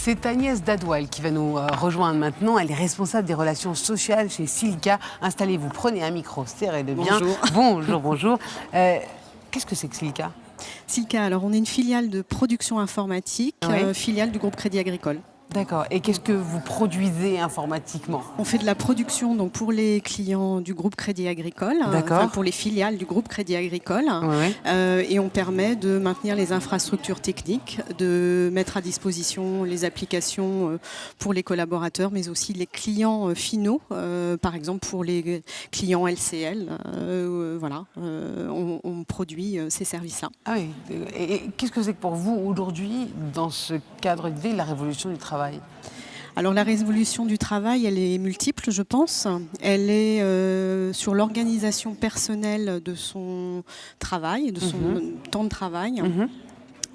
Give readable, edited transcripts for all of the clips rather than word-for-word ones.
C'est Agnès Dadoual qui va nous rejoindre maintenant. Elle est responsable des relations sociales chez Silica. Installez-vous, prenez un micro, serrez-le bien. Bonjour. Bonjour, bonjour. Qu'est-ce que c'est que Silica ? Silica, alors on est une filiale de production informatique, Oui. filiale du groupe Crédit Agricole. D'accord. Et qu'est-ce que vous produisez informatiquement ? On fait de la production donc, pour les clients du groupe Crédit Agricole, D'accord. pour les filiales du groupe Crédit Agricole. Oui. Et on permet de maintenir les infrastructures techniques, de mettre à disposition les applications pour les collaborateurs, mais aussi les clients finaux, par exemple pour les clients LCL. On produit ces services-là. Ah oui. Et qu'est-ce que c'est que pour vous aujourd'hui, dans ce cadre d'idée, la révolution du travail ? Alors la révolution du travail, elle est multiple, je pense. Elle est sur l'organisation personnelle de son travail, de son temps de travail.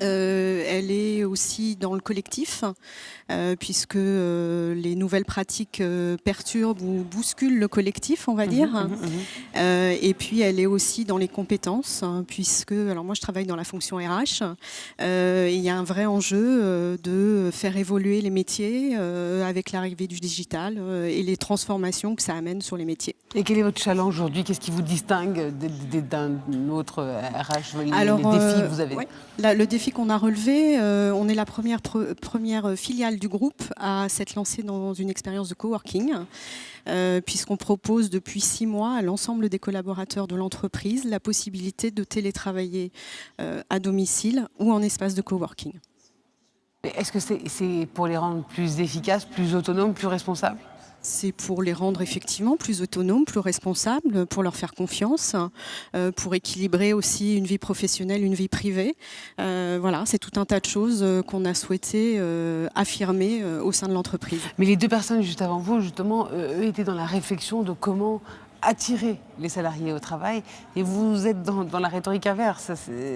Elle est aussi dans le collectif, puisque les nouvelles pratiques perturbent ou bousculent le collectif, on va dire. Et puis elle est aussi dans les compétences, puisque, alors moi je travaille dans la fonction RH, il y a un vrai enjeu de faire évoluer les métiers avec l'arrivée du digital et les transformations que ça amène sur les métiers. Et quel est votre challenge aujourd'hui ? Qu'est-ce qui vous distingue d'un autre RH ? Les Alors, défis que vous avez ? Le défi qu'on a relevé, on est la première filiale du groupe à s'être lancée dans une expérience de coworking, puisqu'on propose depuis 6 mois à l'ensemble des collaborateurs de l'entreprise la possibilité de télétravailler à domicile ou en espace de coworking. Est-ce que c'est pour les rendre plus efficaces, plus autonomes, plus responsables ? C'est pour les rendre effectivement plus autonomes, plus responsables, pour leur faire confiance, pour équilibrer aussi une vie professionnelle, une vie privée. Voilà, c'est tout un tas de choses qu'on a souhaité affirmer au sein de l'entreprise. Mais les deux personnes juste avant vous, justement, eux étaient dans la réflexion de comment attirer les salariés au travail, et vous êtes dans la rhétorique inverse.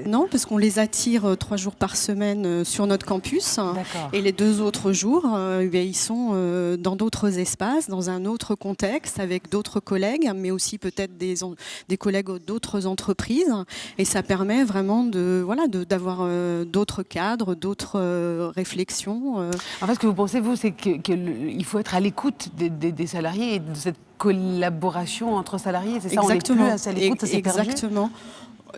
Non, parce qu'on les attire 3 jours par semaine sur notre campus. D'accord. Et les 2 autres jours, ils sont dans d'autres espaces, dans un autre contexte, avec d'autres collègues, mais aussi peut-être des collègues d'autres entreprises. Et ça permet vraiment d'avoir d'autres cadres, d'autres réflexions. En fait, ce que vous pensez, vous, c'est qu'il faut être à l'écoute des salariés et de cette collaboration entre salariés, c'est ça? Exactement. On n'est plus assez à l'écoute, ça s'est perdu. Exactement.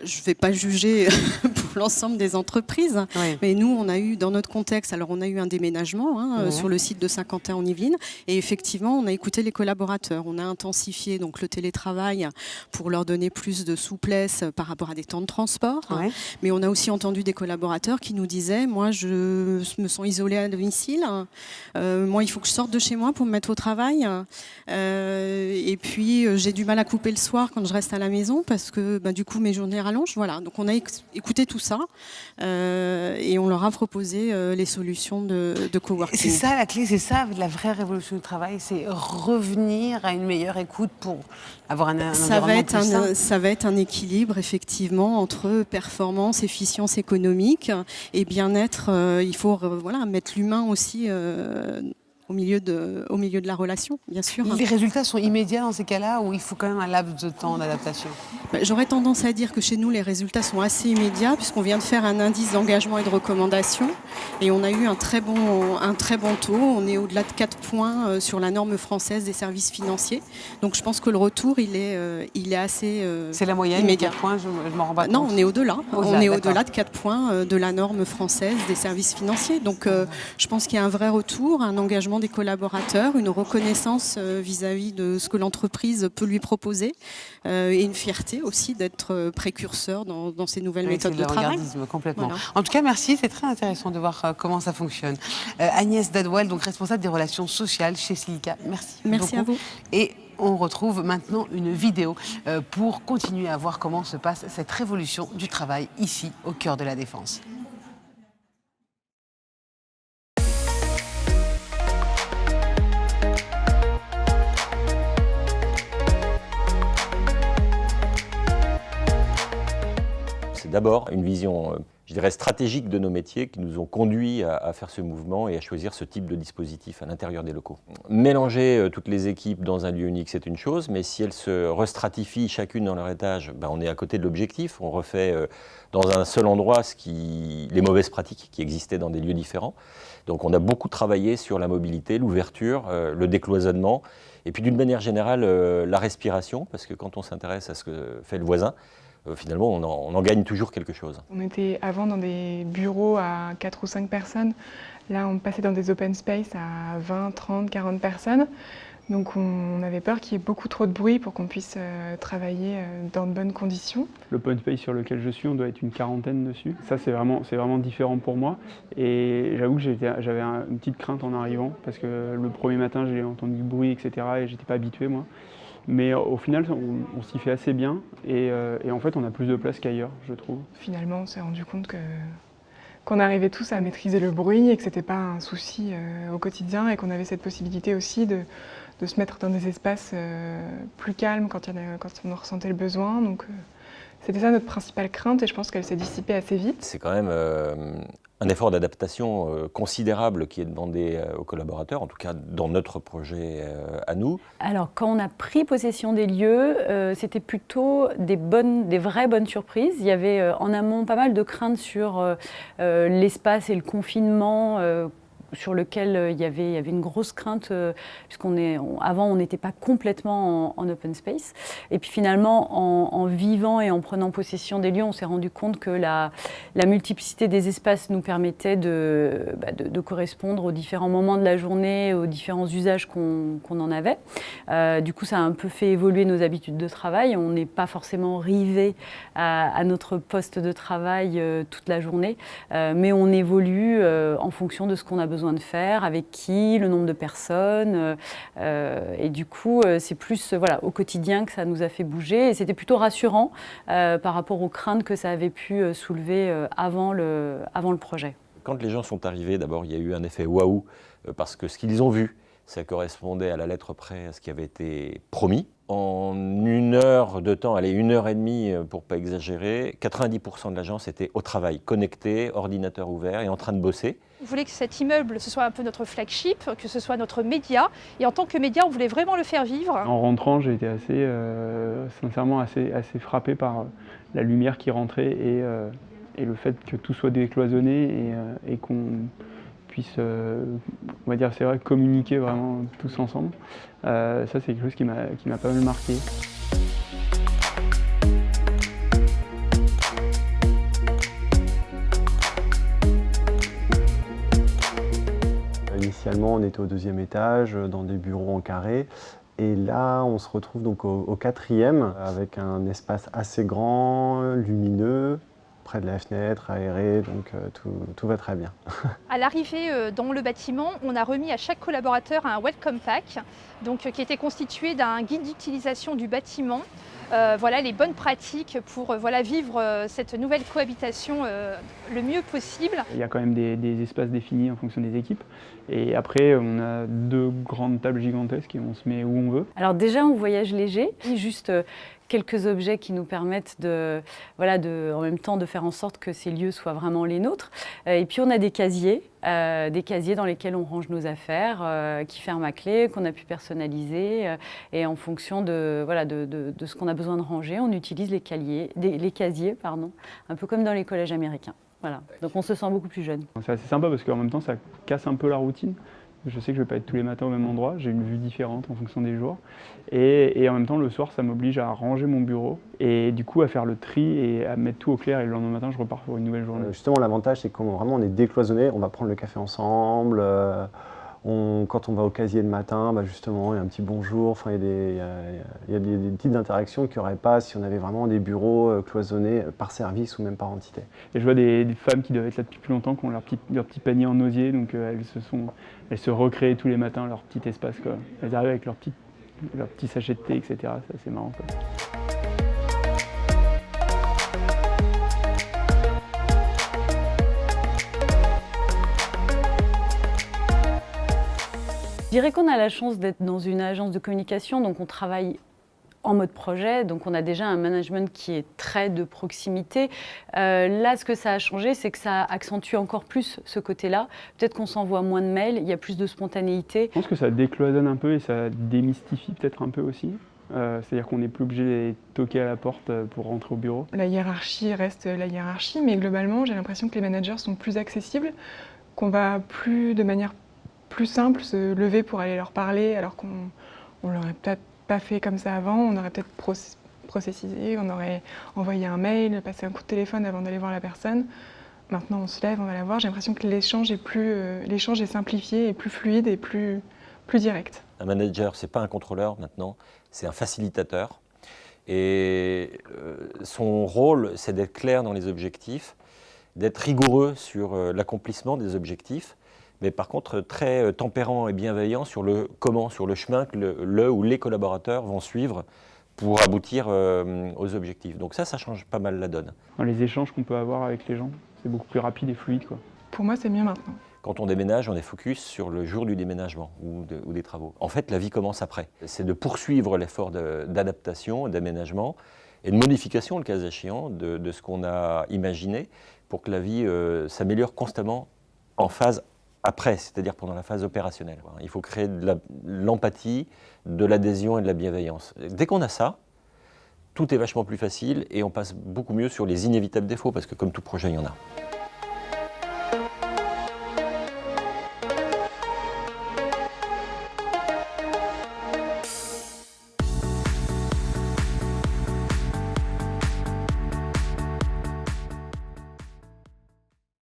Je ne vais pas juger pour l'ensemble des entreprises, Oui. mais nous, on a eu dans notre contexte, alors on a eu un déménagement sur le site de Saint-Quentin en Yvelines, et effectivement, on a écouté les collaborateurs. On a intensifié donc le télétravail pour leur donner plus de souplesse par rapport à des temps de transport, Oui. mais on a aussi entendu des collaborateurs qui nous disaient, moi, je me sens isolée à domicile, moi, il faut que je sorte de chez moi pour me mettre au travail, et puis j'ai du mal à couper le soir quand je reste à la maison parce que du coup, mes journées rallonge, voilà. Donc on a écouté tout ça et on leur a proposé les solutions de coworking. C'est ça la clé, c'est ça la vraie révolution du travail, c'est revenir à une meilleure écoute pour avoir un environnement plus sain. Ça va être un équilibre effectivement entre performance, efficience économique et bien-être. Il faut mettre l'humain aussi au milieu de la relation, bien sûr. Les résultats sont immédiats dans ces cas-là ou il faut quand même un laps de temps d'adaptation ? J'aurais tendance à dire que chez nous, les résultats sont assez immédiats puisqu'on vient de faire un indice d'engagement et de recommandation et on a eu un très bon taux. On est au-delà de 4 points sur la norme française des services financiers. Donc je pense que le retour, il est assez c'est la moyenne, immédiat. 4 points, je m'en rends pas compte. Non, on est au-delà. On est au-delà d'accord. de 4 points de la norme française des services financiers. Donc je pense qu'il y a un vrai retour, un engagement des collaborateurs, une reconnaissance vis-à-vis de ce que l'entreprise peut lui proposer et une fierté aussi d'être précurseur dans ces nouvelles méthodes de travail. Complètement. Voilà. En tout cas, merci, c'est très intéressant de voir comment ça fonctionne. Agnès Dadoual, donc responsable des relations sociales chez Silica. Merci. Merci beaucoup. à vous. Et on retrouve maintenant une vidéo pour continuer à voir comment se passe cette révolution du travail ici, au cœur de la Défense. C'est d'abord une vision je dirais, stratégiques de nos métiers qui nous ont conduits à faire ce mouvement et à choisir ce type de dispositif à l'intérieur des locaux. Mélanger toutes les équipes dans un lieu unique, c'est une chose, mais si elles se restratifient chacune dans leur étage, on est à côté de l'objectif. On refait dans un seul endroit les mauvaises pratiques qui existaient dans des lieux différents. Donc on a beaucoup travaillé sur la mobilité, l'ouverture, le décloisonnement, et puis d'une manière générale, la respiration, parce que quand on s'intéresse à ce que fait le voisin, finalement, on en gagne toujours quelque chose. On était avant dans des bureaux à 4 ou 5 personnes. Là, on passait dans des open space à 20, 30, 40 personnes. Donc on avait peur qu'il y ait beaucoup trop de bruit pour qu'on puisse travailler dans de bonnes conditions. L'open space sur lequel je suis, on doit être une quarantaine dessus. Ça, c'est vraiment différent pour moi. Et j'avoue que j'avais une petite crainte en arrivant, parce que le premier matin, j'ai entendu du bruit, etc. et j'étais pas habitué, moi. Mais au final, on s'y fait assez bien et en fait, on a plus de place qu'ailleurs, je trouve. Finalement, on s'est rendu compte qu'on arrivait tous à maîtriser le bruit et que c'était pas un souci au quotidien et qu'on avait cette possibilité aussi de se mettre dans des espaces plus calmes quand on en ressentait le besoin. Donc c'était ça notre principale crainte et je pense qu'elle s'est dissipée assez vite. C'est quand même un effort d'adaptation considérable qui est demandé aux collaborateurs, en tout cas dans notre projet à nous. Alors quand on a pris possession des lieux, c'était plutôt des vraies bonnes surprises. Il y avait en amont pas mal de craintes sur l'espace et le confinement, sur lequel il y avait une grosse crainte, avant on n'était pas complètement en open space. Et puis finalement, en vivant et en prenant possession des lieux, on s'est rendu compte que la multiplicité des espaces nous permettait de correspondre aux différents moments de la journée, aux différents usages qu'on en avait. Du coup, ça a un peu fait évoluer nos habitudes de travail. On n'est pas forcément rivé à notre poste de travail toute la journée, mais on évolue en fonction de ce qu'on a besoin de faire, avec qui, le nombre de personnes. Et du coup, c'est plus au quotidien que ça nous a fait bouger. Et c'était plutôt rassurant par rapport aux craintes que ça avait pu soulever avant le projet. Quand les gens sont arrivés, d'abord, il y a eu un effet waouh, parce que ce qu'ils ont vu, ça correspondait à la lettre près à ce qui avait été promis. En 1 heure de temps, 1 heure et demie pour ne pas exagérer, 90% de l'agence était au travail, connecté, ordinateur ouvert et en train de bosser. On voulait que cet immeuble, ce soit un peu notre flagship, que ce soit notre média. Et en tant que média, on voulait vraiment le faire vivre. En rentrant, j'ai été sincèrement assez frappé par la lumière qui rentrait et le fait que tout soit décloisonné et qu'on puisse, on va dire, c'est vrai, communiquer vraiment tous ensemble. Ça, c'est quelque chose qui m'a pas mal marqué. Initialement, on était au 2e étage, dans des bureaux en carré. Et là, on se retrouve donc au 4e, avec un espace assez grand, lumineux, près de la fenêtre, aéré, donc tout va très bien. À l'arrivée dans le bâtiment, on a remis à chaque collaborateur un welcome pack, qui était constitué d'un guide d'utilisation du bâtiment. Voilà les bonnes pratiques pour vivre cette nouvelle cohabitation le mieux possible. Il y a quand même des espaces définis en fonction des équipes. Et après, on a 2 grandes tables gigantesques et on se met où on veut. Alors déjà, on voyage léger, juste quelques objets qui nous permettent en même temps de faire en sorte que ces lieux soient vraiment les nôtres. Et puis on a des casiers dans lesquels on range nos affaires, qui ferment à clé, qu'on a pu personnaliser. Et en fonction de ce qu'on a besoin de ranger, on utilise les casiers, un peu comme dans les collèges américains. Voilà. Donc on se sent beaucoup plus jeune. C'est assez sympa parce qu'en même temps, ça casse un peu la routine. Je sais que je ne vais pas être tous les matins au même endroit, j'ai une vue différente en fonction des jours. Et en même temps, le soir, ça m'oblige à ranger mon bureau et du coup à faire le tri et à mettre tout au clair. Et le lendemain matin, je repars pour une nouvelle journée. Justement, l'avantage, c'est qu'on on est décloisonné, on va prendre le café ensemble. Quand on va au casier le matin, justement, il y a un petit bonjour. Enfin, il y a des types d'interactions qu'il n'y aurait pas si on avait vraiment des bureaux cloisonnés par service ou même par entité. Et je vois des femmes qui doivent être là depuis plus longtemps, qui ont leur petit panier en osier, donc elles se recréent tous les matins leur petit espace, quoi. Elles arrivent avec leur petit sachet de thé, etc. C'est assez marrant, quoi. Je dirais qu'on a la chance d'être dans une agence de communication, donc on travaille en mode projet, donc on a déjà un management qui est très de proximité. Là, ce que ça a changé, c'est que ça accentue encore plus ce côté-là. Peut-être qu'on s'envoie moins de mails, il y a plus de spontanéité. Je pense que ça décloisonne un peu et ça démystifie peut-être un peu aussi. C'est-à-dire qu'on n'est plus obligé d'aller toquer à la porte pour rentrer au bureau. La hiérarchie reste la hiérarchie, mais globalement, j'ai l'impression que les managers sont plus accessibles, qu'on va de manière plus simple se lever pour aller leur parler, alors qu'on l'aurait peut-être pas fait comme ça avant, on aurait peut-être processisé, on aurait envoyé un mail, passé un coup de téléphone avant d'aller voir la personne. Maintenant, on se lève, on va la voir. J'ai l'impression que l'échange est simplifié et plus fluide et plus direct. Un manager, ce n'est pas un contrôleur maintenant, c'est un facilitateur. Et son rôle, c'est d'être clair dans les objectifs, d'être rigoureux sur l'accomplissement des objectifs, mais par contre très tempérant et bienveillant sur le comment, sur le chemin que le ou les collaborateurs vont suivre pour aboutir aux objectifs. Donc ça change pas mal la donne. Les échanges qu'on peut avoir avec les gens, c'est beaucoup plus rapide et fluide, quoi. Pour moi, c'est mieux maintenant. Quand on déménage, on est focus sur le jour du déménagement ou des travaux. En fait, la vie commence après. C'est de poursuivre l'effort d'adaptation, d'aménagement et de modification, le cas échéant, de ce qu'on a imaginé pour que la vie s'améliore constamment en phase après, c'est-à-dire pendant la phase opérationnelle. Il faut créer de l'empathie, de l'adhésion et de la bienveillance. Dès qu'on a ça, tout est vachement plus facile et on passe beaucoup mieux sur les inévitables défauts, parce que comme tout projet, il y en a.